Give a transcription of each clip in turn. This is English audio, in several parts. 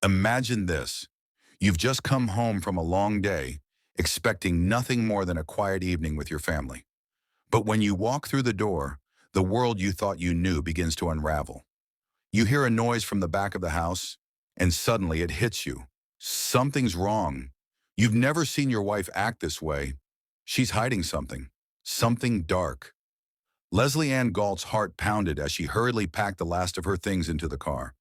Imagine this. You've just come home from a long day, expecting nothing more than a quiet evening with your family. But when you walk through the door, the world you thought you knew begins to unravel. You hear a noise from the back of the house, and suddenly it hits you. Something's wrong. You've never seen your wife act this way. She's hiding something dark. Leslie Ann Galt's heart pounded as she hurriedly packed the last of her things into the car.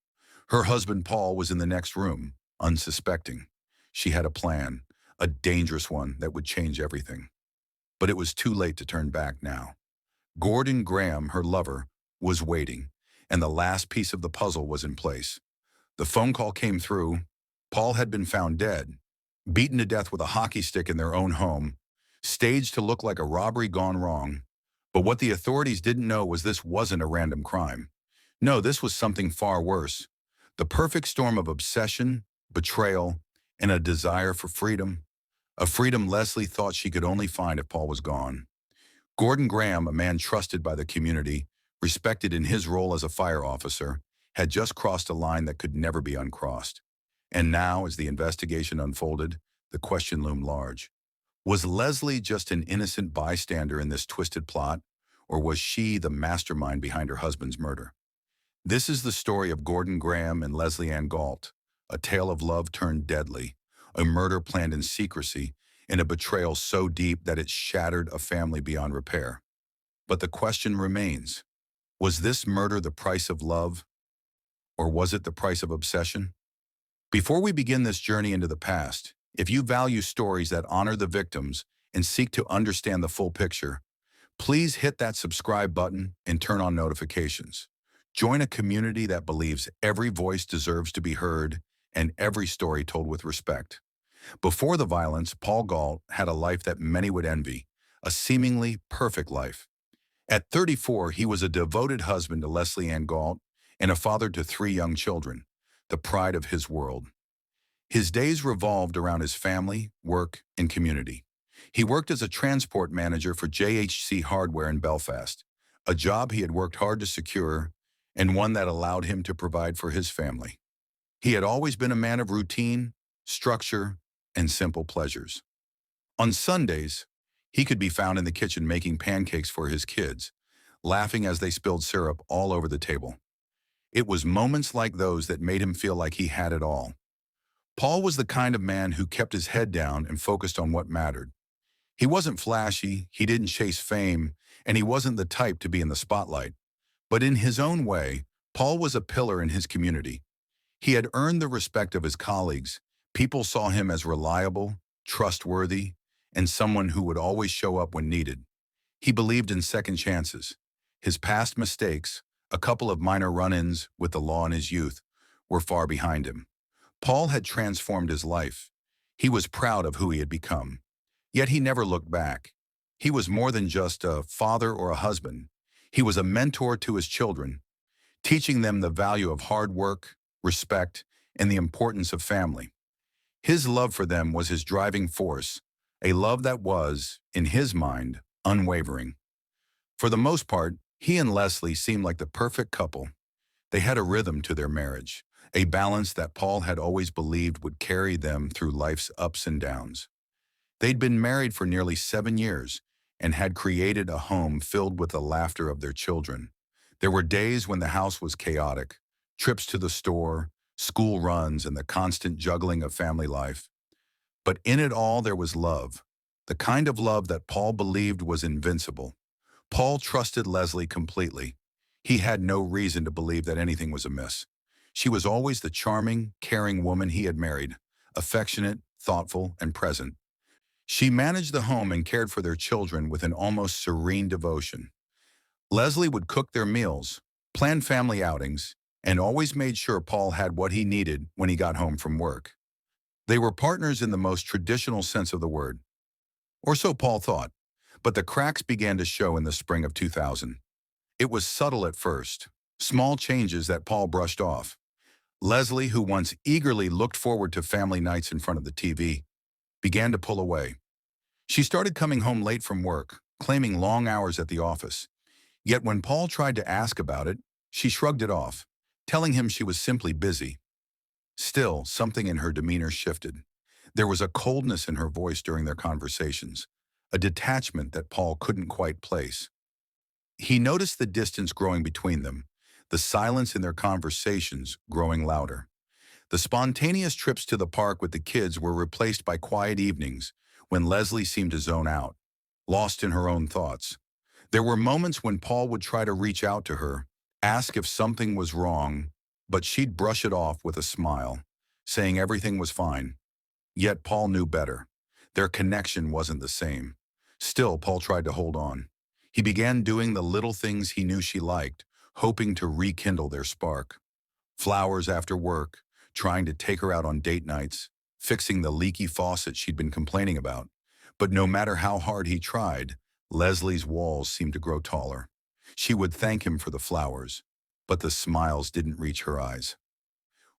Her husband Paul was in the next room, unsuspecting. She had a plan, a dangerous one that would change everything. But it was too late to turn back now. Gordon Graham, her lover, was waiting, and the last piece of the puzzle was in place. The phone call came through. Paul had been found dead, beaten to death with a hockey stick in their own home, staged to look like a robbery gone wrong. But what the authorities didn't know was this wasn't a random crime. No, this was something far worse. The perfect storm of obsession, betrayal, and a desire for freedom. A freedom Leslie thought she could only find if Paul was gone. Gordon Graham, a man trusted by the community, respected in his role as a fire officer, had just crossed a line that could never be uncrossed. And now, as the investigation unfolded, the question loomed large. Was Leslie just an innocent bystander in this twisted plot, or was she the mastermind behind her husband's murder? This is the story of Gordon Graham and Leslie Ann Galt, a tale of love turned deadly, a murder planned in secrecy, and a betrayal so deep that it shattered a family beyond repair. But the question remains, was this murder the price of love, or was it the price of obsession? Before we begin this journey into the past, if you value stories that honor the victims and seek to understand the full picture, please hit that subscribe button and turn on notifications. Join a community that believes every voice deserves to be heard and every story told with respect. Before the violence, Paul Galt had a life that many would envy, a seemingly perfect life. At 34, he was a devoted husband to Leslie Ann Galt and a father to 3 young children, the pride of his world. His days revolved around his family, work, and community. He worked as a transport manager for JHC Hardware in Belfast, a job he had worked hard to secure and one that allowed him to provide for his family. He had always been a man of routine, structure, and simple pleasures. On Sundays, he could be found in the kitchen making pancakes for his kids, laughing as they spilled syrup all over the table. It was moments like those that made him feel like he had it all. Paul was the kind of man who kept his head down and focused on what mattered. He wasn't flashy, he didn't chase fame, and he wasn't the type to be in the spotlight. But in his own way, Paul was a pillar in his community. He had earned the respect of his colleagues. People saw him as reliable, trustworthy, and someone who would always show up when needed. He believed in second chances. His past mistakes, a couple of minor run-ins with the law in his youth, were far behind him. Paul had transformed his life. He was proud of who he had become. Yet he never looked back. He was more than just a father or a husband. He was a mentor to his children, teaching them the value of hard work, respect, and the importance of family. His love for them was his driving force, a love that was, in his mind, unwavering. For the most part, he and Leslie seemed like the perfect couple. They had a rhythm to their marriage, a balance that Paul had always believed would carry them through life's ups and downs. They'd been married for nearly 7 years and had created a home filled with the laughter of their children. There were days when the house was chaotic, trips to the store, school runs, and the constant juggling of family life. But in it all there was love, the kind of love that Paul believed was invincible. Paul trusted Leslie completely. He had no reason to believe that anything was amiss. She was always the charming, caring woman he had married, affectionate, thoughtful, and present. She managed the home and cared for their children with an almost serene devotion. Leslie would cook their meals, plan family outings, and always made sure Paul had what he needed when he got home from work. They were partners in the most traditional sense of the word. Or so Paul thought, but the cracks began to show in the spring of 2000. It was subtle at first, small changes that Paul brushed off. Leslie, who once eagerly looked forward to family nights in front of the TV, began to pull away. She started coming home late from work, claiming long hours at the office. Yet when Paul tried to ask about it, she shrugged it off, telling him she was simply busy. Still, something in her demeanor shifted. There was a coldness in her voice during their conversations, a detachment that Paul couldn't quite place. He noticed the distance growing between them, the silence in their conversations growing louder. The spontaneous trips to the park with the kids were replaced by quiet evenings when Leslie seemed to zone out, lost in her own thoughts. There were moments when Paul would try to reach out to her, ask if something was wrong, but she'd brush it off with a smile, saying everything was fine. Yet Paul knew better. Their connection wasn't the same. Still, Paul tried to hold on. He began doing the little things he knew she liked, hoping to rekindle their spark. Flowers after work, trying to take her out on date nights, fixing the leaky faucet she'd been complaining about. But no matter how hard he tried, Leslie's walls seemed to grow taller. She would thank him for the flowers, but the smiles didn't reach her eyes.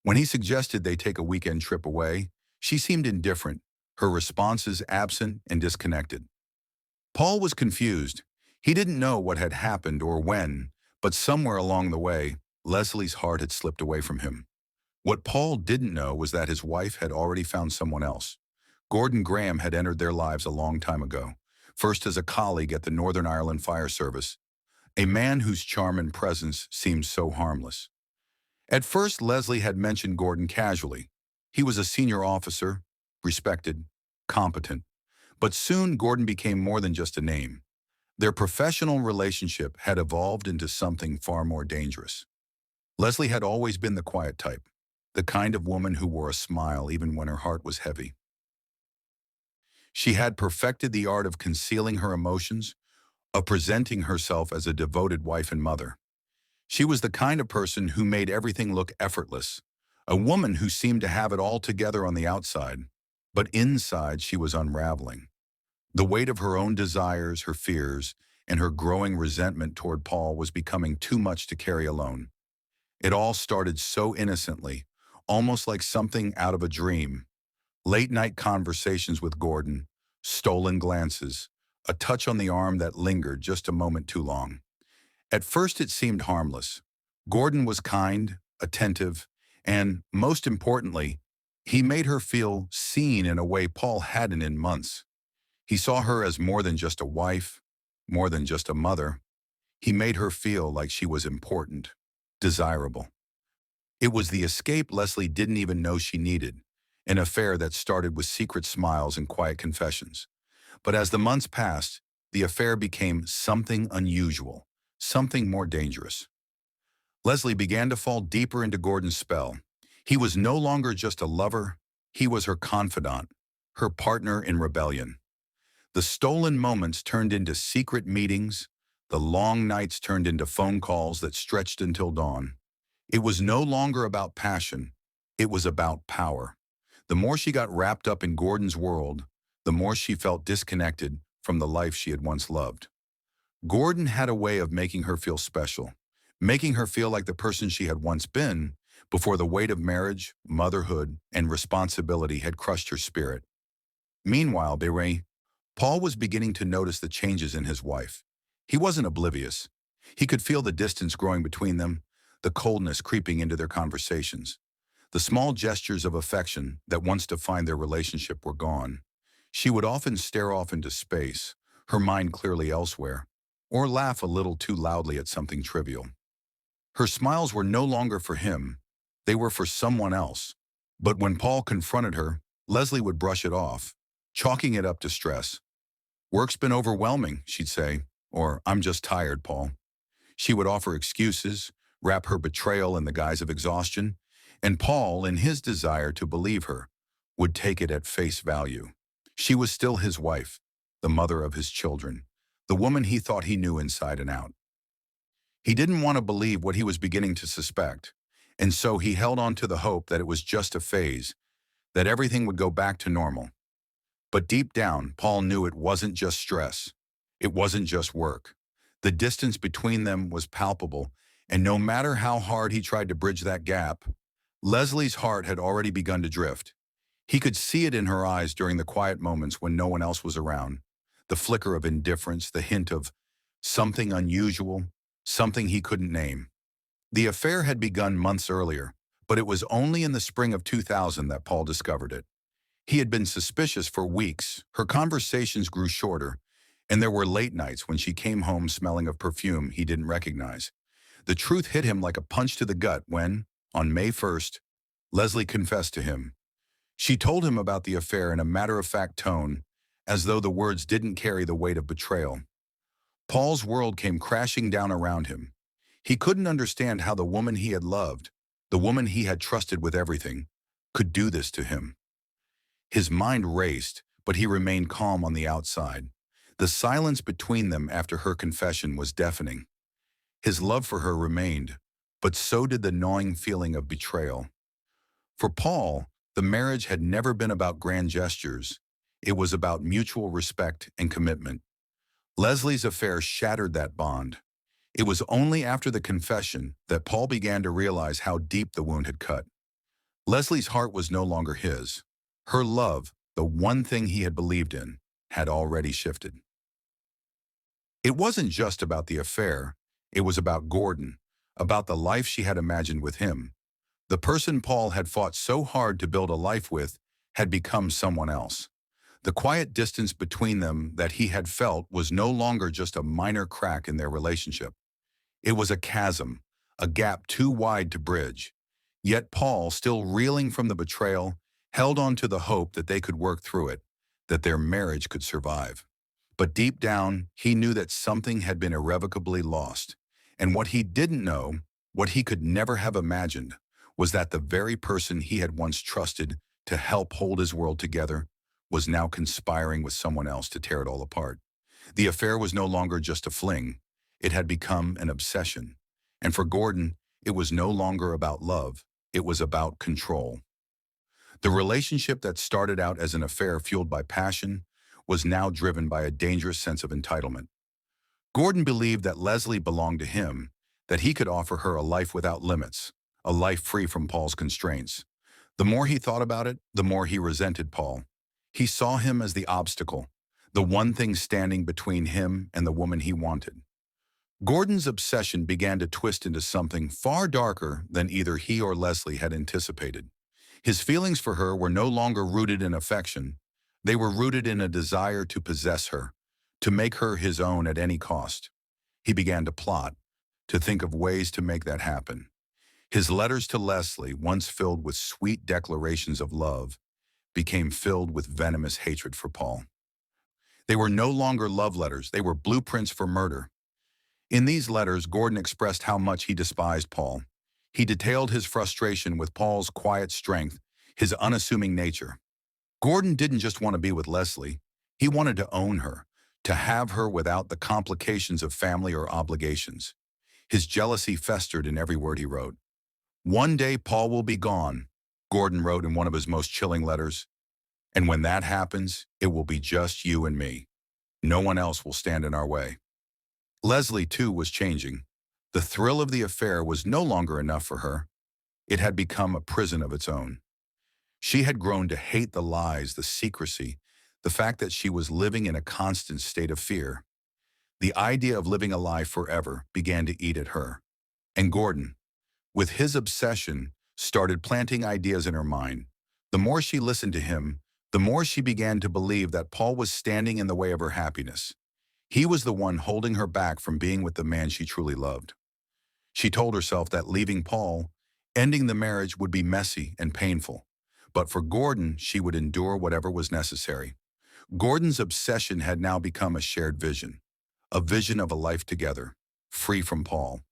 When he suggested they take a weekend trip away, she seemed indifferent, her responses absent and disconnected. Paul was confused. He didn't know what had happened or when, but somewhere along the way, Leslie's heart had slipped away from him. What Paul didn't know was that his wife had already found someone else. Gordon Graham had entered their lives a long time ago, first as a colleague at the Northern Ireland Fire Service, a man whose charm and presence seemed so harmless. At first, Leslie had mentioned Gordon casually. He was a senior officer, respected, competent. But soon Gordon became more than just a name. Their professional relationship had evolved into something far more dangerous. Leslie had always been the quiet type, the kind of woman who wore a smile even when her heart was heavy. She had perfected the art of concealing her emotions, of presenting herself as a devoted wife and mother. She was the kind of person who made everything look effortless, a woman who seemed to have it all together on the outside, but inside she was unraveling. The weight of her own desires, her fears, and her growing resentment toward Paul was becoming too much to carry alone. It all started so innocently, almost like something out of a dream. Late-night conversations with Gordon, stolen glances, a touch on the arm that lingered just a moment too long. At first it seemed harmless. Gordon was kind, attentive, and, most importantly, he made her feel seen in a way Paul hadn't in months. He saw her as more than just a wife, more than just a mother. He made her feel like she was important, desirable. It was the escape Leslie didn't even know she needed, an affair that started with secret smiles and quiet confessions. But as the months passed, the affair became something unusual, something more dangerous. Leslie began to fall deeper into Gordon's spell. He was no longer just a lover, he was her confidant, her partner in rebellion. The stolen moments turned into secret meetings, the long nights turned into phone calls that stretched until dawn. It was no longer about passion, it was about power. The more she got wrapped up in Gordon's world, the more she felt disconnected from the life she had once loved. Gordon had a way of making her feel special, making her feel like the person she had once been before the weight of marriage, motherhood, and responsibility had crushed her spirit. Meanwhile, Paul was beginning to notice the changes in his wife. He wasn't oblivious. He could feel the distance growing between them, the coldness creeping into their conversations. The small gestures of affection that once defined their relationship were gone. She would often stare off into space, her mind clearly elsewhere, or laugh a little too loudly at something trivial. Her smiles were no longer for him, they were for someone else. But when Paul confronted her, Leslie would brush it off, chalking it up to stress. "Work's been overwhelming," she'd say, or "I'm just tired, Paul." She would offer excuses, wrap her betrayal in the guise of exhaustion, and Paul, in his desire to believe her, would take it at face value. She was still his wife, the mother of his children, the woman he thought he knew inside and out. He didn't want to believe what he was beginning to suspect, and so he held on to the hope that it was just a phase, that everything would go back to normal. But deep down, Paul knew it wasn't just stress. It wasn't just work. The distance between them was palpable, and no matter how hard he tried to bridge that gap, Leslie's heart had already begun to drift. He could see it in her eyes during the quiet moments when no one else was around. The flicker of indifference, the hint of something unusual, something he couldn't name. The affair had begun months earlier, But it was only in the spring of 2000 that Paul discovered it. He had been suspicious for weeks. Her conversations grew shorter, and there were late nights when she came home smelling of perfume he didn't recognize. The truth hit him like a punch to the gut when, on May 1st, Leslie confessed to him. She told him about the affair in a matter-of-fact tone, as though the words didn't carry the weight of betrayal. Paul's world came crashing down around him. He couldn't understand how the woman he had loved, the woman he had trusted with everything, could do this to him. His mind raced, but he remained calm on the outside. The silence between them after her confession was deafening. His love for her remained, but so did the gnawing feeling of betrayal. For Paul, the marriage had never been about grand gestures. It was about mutual respect and commitment. Leslie's affair shattered that bond. It was only after the confession that Paul began to realize how deep the wound had cut. Leslie's heart was no longer his. Her love, the one thing he had believed in, had already shifted. It wasn't just about the affair. It was about Gordon, about the life she had imagined with him. The person Paul had fought so hard to build a life with had become someone else. The quiet distance between them that he had felt was no longer just a minor crack in their relationship. It was a chasm, a gap too wide to bridge. Yet Paul, still reeling from the betrayal, held on to the hope that they could work through it, that their marriage could survive. But deep down, he knew that something had been irrevocably lost. And what he didn't know, what he could never have imagined, was that the very person he had once trusted to help hold his world together was now conspiring with someone else to tear it all apart. The affair was no longer just a fling. It had become an obsession. And for Gordon, it was no longer about love. It was about control. The relationship that started out as an affair fueled by passion was now driven by a dangerous sense of entitlement. Gordon believed that Leslie belonged to him, that he could offer her a life without limits, a life free from Paul's constraints. The more he thought about it, the more he resented Paul. He saw him as the obstacle, the one thing standing between him and the woman he wanted. Gordon's obsession began to twist into something far darker than either he or Leslie had anticipated. His feelings for her were no longer rooted in affection. They were rooted in a desire to possess her, to make her his own at any cost. He began to plot, to think of ways to make that happen. His letters to Leslie, once filled with sweet declarations of love, became filled with venomous hatred for Paul. They were no longer love letters, they were blueprints for murder. In these letters, Gordon expressed how much he despised Paul. He detailed his frustration with Paul's quiet strength, his unassuming nature. Gordon didn't just want to be with Leslie. He wanted to own her, to have her without the complications of family or obligations. His jealousy festered in every word he wrote. "One day Paul will be gone," Gordon wrote in one of his most chilling letters. "And when that happens, it will be just you and me. No one else will stand in our way." Leslie, too, was changing. The thrill of the affair was no longer enough for her. It had become a prison of its own. She had grown to hate the lies, the secrecy, the fact that she was living in a constant state of fear. The idea of living a lie forever began to eat at her. And Gordon, with his obsession, started planting ideas in her mind. The more she listened to him, the more she began to believe that Paul was standing in the way of her happiness. He was the one holding her back from being with the man she truly loved. She told herself that leaving Paul, ending the marriage, would be messy and painful. But for Gordon, she would endure whatever was necessary. Gordon's obsession had now become a shared vision, a vision of a life together, free from Paul.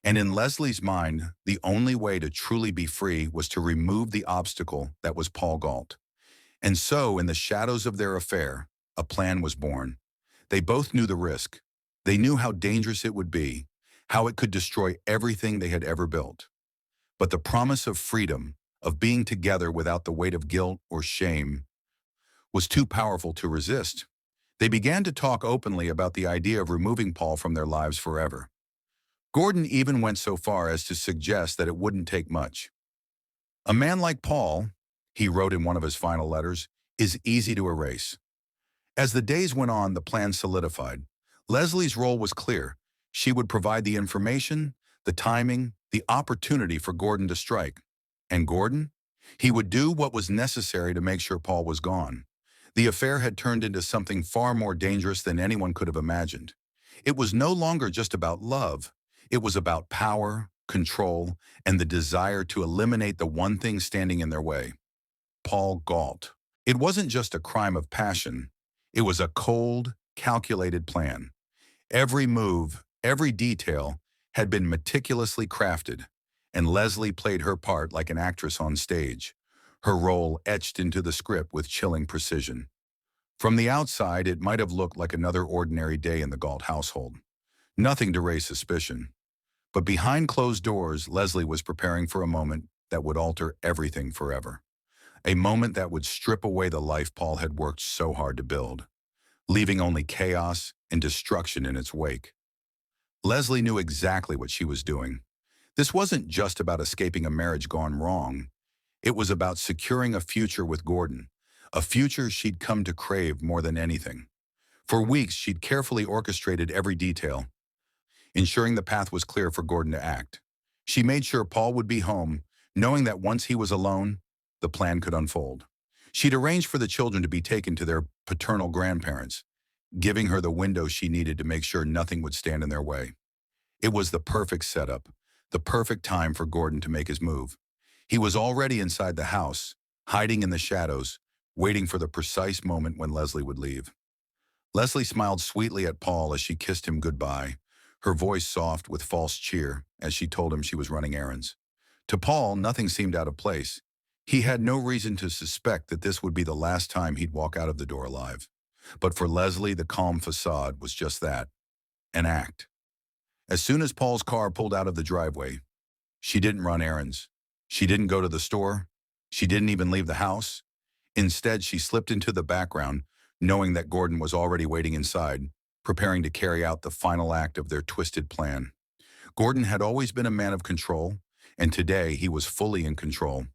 And in Leslie's mind, the only way to truly be free was to remove the obstacle that was Paul Galt. And so, in the shadows of their affair, a plan was born. They both knew the risk. They knew how dangerous it would be, how it could destroy everything they had ever built. But the promise of freedom, of being together without the weight of guilt or shame, was too powerful to resist. They began to talk openly about the idea of removing Paul from their lives forever. Gordon even went so far as to suggest that it wouldn't take much. "A man like Paul," he wrote in one of his final letters, "is easy to erase." As the days went on, the plan solidified. Leslie's role was clear. She would provide the information, the timing, the opportunity for Gordon to strike. And Gordon? He would do what was necessary to make sure Paul was gone. The affair had turned into something far more dangerous than anyone could have imagined. It was no longer just about love. It was about power, control, and the desire to eliminate the one thing standing in their way. Paul Galt. It wasn't just a crime of passion. It was a cold, calculated plan. Every move, every detail had been meticulously crafted, and Leslie played her part like an actress on stage, her role etched into the script with chilling precision. From the outside, it might have looked like another ordinary day in the Galt household. Nothing to raise suspicion. But behind closed doors, Leslie was preparing for a moment that would alter everything forever. A moment that would strip away the life Paul had worked so hard to build, leaving only chaos and destruction in its wake. Leslie knew exactly what she was doing. This wasn't just about escaping a marriage gone wrong. It was about securing a future with Gordon, a future she'd come to crave more than anything. For weeks, she'd carefully orchestrated every detail, ensuring the path was clear for Gordon to act. She made sure Paul would be home, knowing that once he was alone, the plan could unfold. She'd arranged for the children to be taken to their paternal grandparents, giving her the window she needed to make sure nothing would stand in their way. It was the perfect setup, the perfect time for Gordon to make his move. He was already inside the house, hiding in the shadows, waiting for the precise moment when Leslie would leave. Leslie smiled sweetly at Paul as she kissed him goodbye, her voice soft with false cheer as she told him she was running errands. To Paul, nothing seemed out of place. He had no reason to suspect that this would be the last time he'd walk out of the door alive. But for Leslie, the calm facade was just that, an act. As soon as Paul's car pulled out of the driveway, she didn't run errands. She didn't go to the store. She didn't even leave the house. Instead, she slipped into the background, knowing that Gordon was already waiting inside, preparing to carry out the final act of their twisted plan. Gordon had always been a man of control, and today he was fully in control.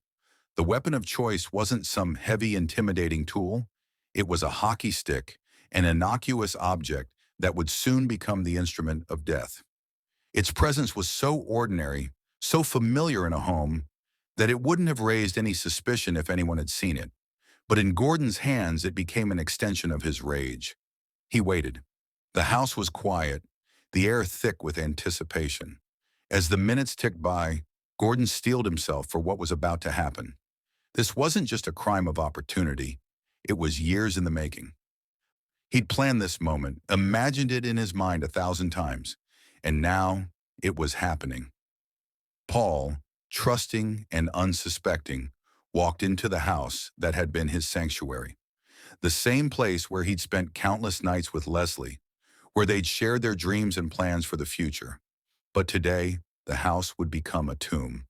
The weapon of choice wasn't some heavy, intimidating tool. It was a hockey stick, an innocuous object that would soon become the instrument of death. Its presence was so ordinary, so familiar in a home, that it wouldn't have raised any suspicion if anyone had seen it. But in Gordon's hands, it became an extension of his rage. He waited. The house was quiet, the air thick with anticipation. As the minutes ticked by, Gordon steeled himself for what was about to happen. This wasn't just a crime of opportunity. It was years in the making. He'd planned this moment, imagined it in his mind 1,000 times, and now it was happening. Paul, trusting and unsuspecting, walked into the house that had been his sanctuary. The same place where he'd spent countless nights with Leslie, where they'd shared their dreams and plans for the future. But today, the house would become a tomb.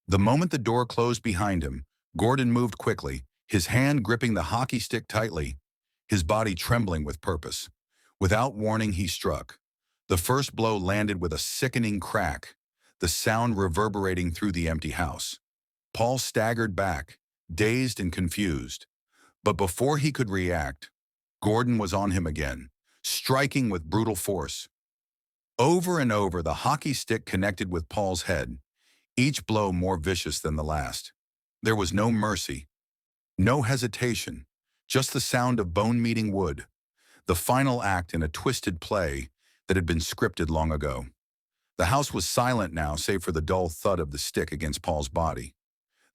The moment the door closed behind him, Gordon moved quickly, his hand gripping the hockey stick tightly, his body trembling with purpose. Without warning, he struck. The first blow landed with a sickening crack, the sound reverberating through the empty house. Paul staggered back, dazed and confused. But before he could react, Gordon was on him again, striking with brutal force. Over and over, the hockey stick connected with Paul's head, each blow more vicious than the last. There was no mercy, no hesitation, just the sound of bone-meeting wood, the final act in a twisted play that had been scripted long ago. The house was silent now, save for the dull thud of the stick against Paul's body.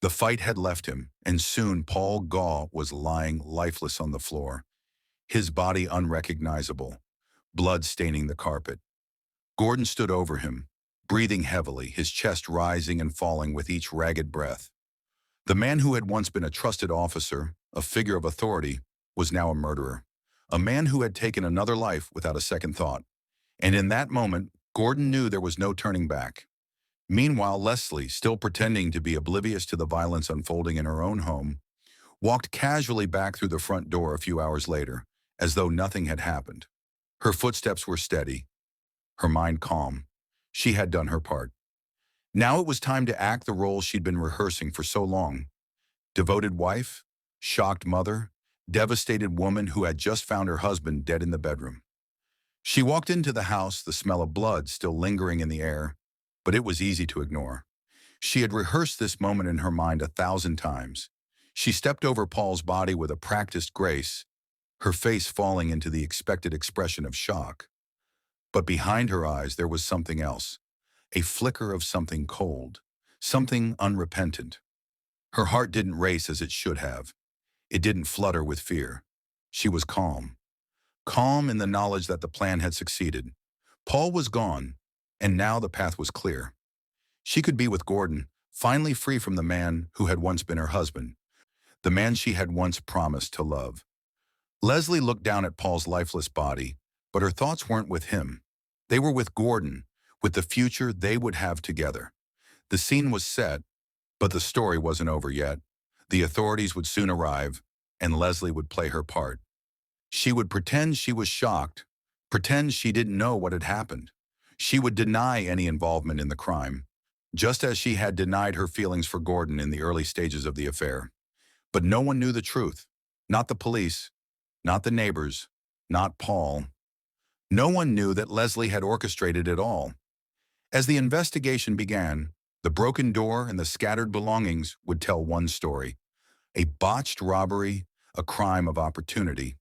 The fight had left him, and soon Paul Gaw was lying lifeless on the floor, his body unrecognizable, blood staining the carpet. Gordon stood over him, breathing heavily, his chest rising and falling with each ragged breath. The man who had once been a trusted officer, a figure of authority, was now a murderer, a man who had taken another life without a second thought. And in that moment, Gordon knew there was no turning back. Meanwhile, Leslie, still pretending to be oblivious to the violence unfolding in her own home, walked casually back through the front door a few hours later, as though nothing had happened. Her footsteps were steady, her mind calm. She had done her part. Now it was time to act the role she'd been rehearsing for so long. Devoted wife, shocked mother, devastated woman who had just found her husband dead in the bedroom. She walked into the house, the smell of blood still lingering in the air, but it was easy to ignore. She had rehearsed this moment in her mind 1,000 times. She stepped over Paul's body with a practiced grace, her face falling into the expected expression of shock. But behind her eyes there was something else, a flicker of something cold, something unrepentant. Her heart didn't race as it should have. It didn't flutter with fear. She was calm. Calm in the knowledge that the plan had succeeded. Paul was gone, and now the path was clear. She could be with Gordon, finally free from the man who had once been her husband, the man she had once promised to love. Leslie looked down at Paul's lifeless body, but her thoughts weren't with him. They were with Gordon, with the future they would have together. The scene was set, but the story wasn't over yet. The authorities would soon arrive, and Leslie would play her part. She would pretend she was shocked, pretend she didn't know what had happened. She would deny any involvement in the crime, just as she had denied her feelings for Gordon in the early stages of the affair. But no one knew the truth. Not the police, not the neighbors, not Paul. No one knew that Leslie had orchestrated it all. As the investigation began, the broken door and the scattered belongings would tell one story: a botched robbery, a crime of opportunity.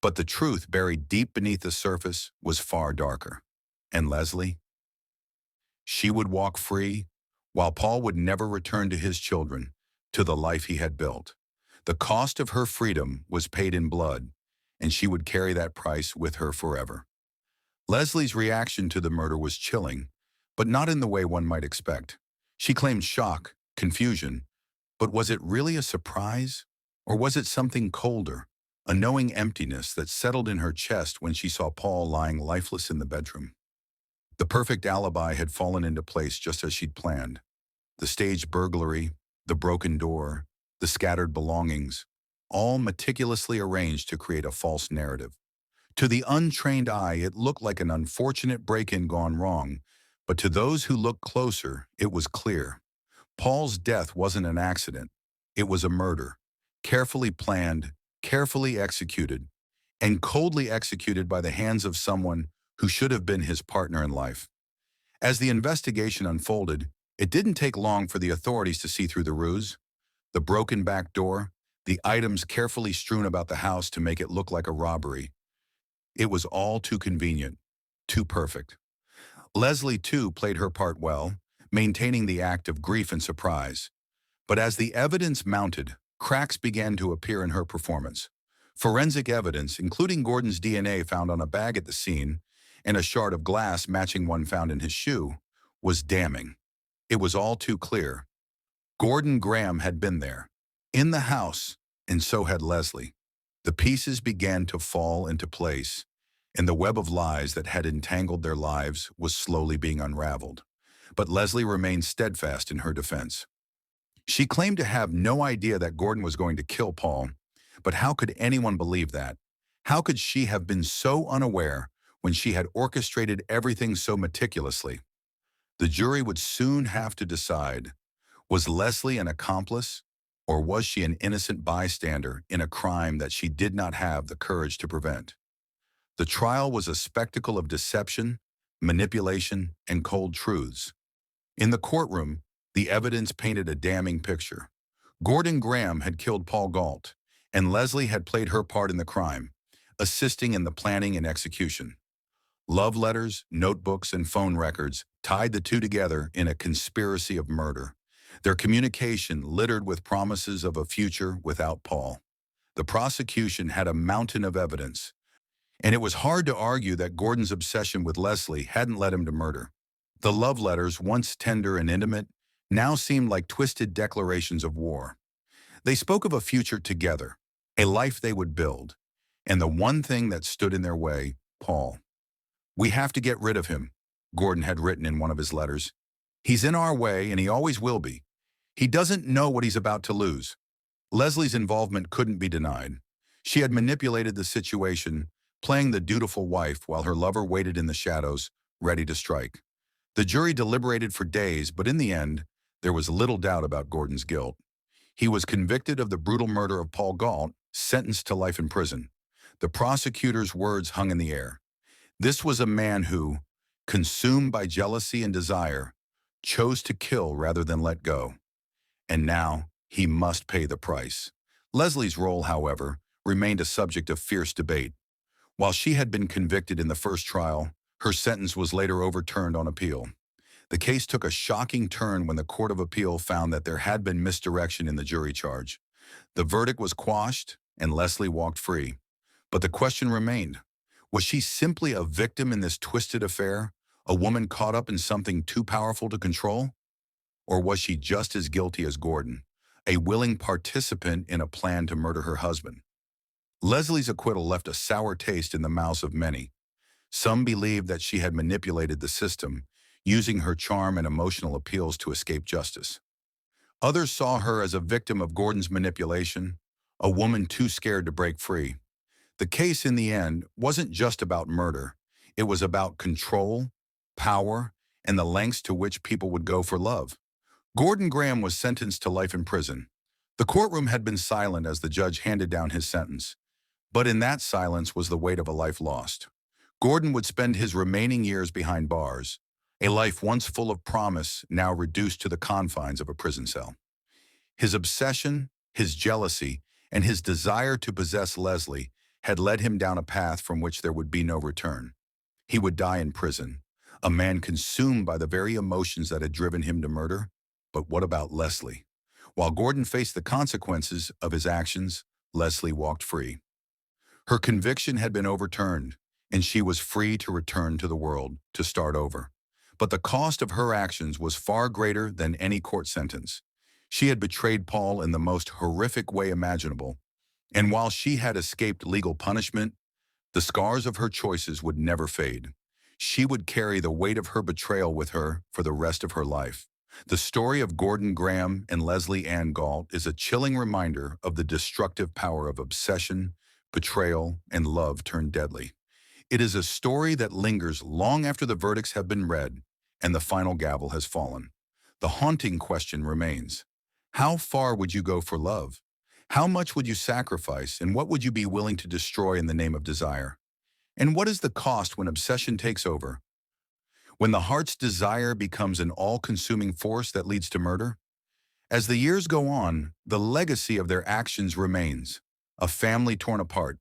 But the truth buried deep beneath the surface was far darker. And Leslie? She would walk free, while Paul would never return to his children, to the life he had built. The cost of her freedom was paid in blood, and she would carry that price with her forever. Leslie's reaction to the murder was chilling, but not in the way one might expect. She claimed shock, confusion, but was it really a surprise? Or was it something colder, a knowing emptiness that settled in her chest when she saw Paul lying lifeless in the bedroom? The perfect alibi had fallen into place just as she'd planned. The staged burglary, the broken door, the scattered belongings, all meticulously arranged to create a false narrative. To the untrained eye, it looked like an unfortunate break-in gone wrong, but to those who looked closer, it was clear. Paul's death wasn't an accident. It was a murder, carefully planned, carefully executed, and coldly executed by the hands of someone who should have been his partner in life. As the investigation unfolded, it didn't take long for the authorities to see through the ruse. The broken back door, the items carefully strewn about the house to make it look like a robbery. It was all too convenient, too perfect. Leslie, too, played her part well, maintaining the act of grief and surprise. But as the evidence mounted, cracks began to appear in her performance. Forensic evidence, including Gordon's DNA found on a bag at the scene and a shard of glass matching one found in his shoe, was damning. It was all too clear. Gordon Graham had been there, in the house, and so had Leslie. The pieces began to fall into place, and the web of lies that had entangled their lives was slowly being unraveled. But Leslie remained steadfast in her defense. She claimed to have no idea that Gordon was going to kill Paul, but how could anyone believe that? How could she have been so unaware when she had orchestrated everything so meticulously? The jury would soon have to decide, was Leslie an accomplice, or was she an innocent bystander in a crime that she did not have the courage to prevent? The trial was a spectacle of deception, manipulation, and cold truths. In the courtroom, the evidence painted a damning picture. Gordon Graham had killed Paul Galt, and Leslie had played her part in the crime, assisting in the planning and execution. Love letters, notebooks, and phone records tied the two together in a conspiracy of murder, their communication littered with promises of a future without Paul. The prosecution had a mountain of evidence, and it was hard to argue that Gordon's obsession with Leslie hadn't led him to murder. The love letters, once tender and intimate, now seemed like twisted declarations of war. They spoke of a future together, a life they would build, and the one thing that stood in their way, Paul. "We have to get rid of him," Gordon had written in one of his letters. "He's in our way, and he always will be. He doesn't know what he's about to lose." Leslie's involvement couldn't be denied. She had manipulated the situation, playing the dutiful wife while her lover waited in the shadows, ready to strike. The jury deliberated for days, but in the end, there was little doubt about Gordon's guilt. He was convicted of the brutal murder of Paul Galt, sentenced to life in prison. The prosecutor's words hung in the air. This was a man who, consumed by jealousy and desire, chose to kill rather than let go. And now he must pay the price. Leslie's role, however, remained a subject of fierce debate. While she had been convicted in the first trial, her sentence was later overturned on appeal. The case took a shocking turn when the Court of Appeal found that there had been misdirection in the jury charge. The verdict was quashed, and Leslie walked free. But the question remained, was she simply a victim in this twisted affair, a woman caught up in something too powerful to control? Or was she just as guilty as Gordon, a willing participant in a plan to murder her husband? Leslie's acquittal left a sour taste in the mouths of many. Some believed that she had manipulated the system, using her charm and emotional appeals to escape justice. Others saw her as a victim of Gordon's manipulation, a woman too scared to break free. The case in the end wasn't just about murder. It was about control, power, and the lengths to which people would go for love. Gordon Graham was sentenced to life in prison. The courtroom had been silent as the judge handed down his sentence. But in that silence was the weight of a life lost. Gordon would spend his remaining years behind bars, a life once full of promise now reduced to the confines of a prison cell. His obsession, his jealousy, and his desire to possess Leslie had led him down a path from which there would be no return. He would die in prison, a man consumed by the very emotions that had driven him to murder. But what about Leslie? While Gordon faced the consequences of his actions, Leslie walked free. Her conviction had been overturned, and she was free to return to the world, to start over. But the cost of her actions was far greater than any court sentence. She had betrayed Paul in the most horrific way imaginable, and while she had escaped legal punishment, the scars of her choices would never fade. She would carry the weight of her betrayal with her for the rest of her life. The story of Gordon Graham and Leslie Ann Galt is a chilling reminder of the destructive power of obsession, betrayal, and love turned deadly. It is a story that lingers long after the verdicts have been read and the final gavel has fallen. The haunting question remains: how far would you go for love? How much would you sacrifice, and what would you be willing to destroy in the name of desire? And what is the cost when obsession takes over? When the heart's desire becomes an all-consuming force that leads to murder? As the years go on, the legacy of their actions remains: a family torn apart,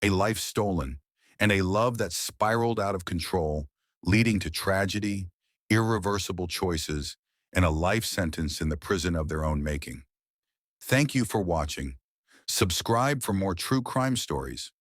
a life stolen, and a love that spiraled out of control, leading to tragedy, irreversible choices, and a life sentence in the prison of their own making. Thank you for watching. Subscribe for more true crime stories.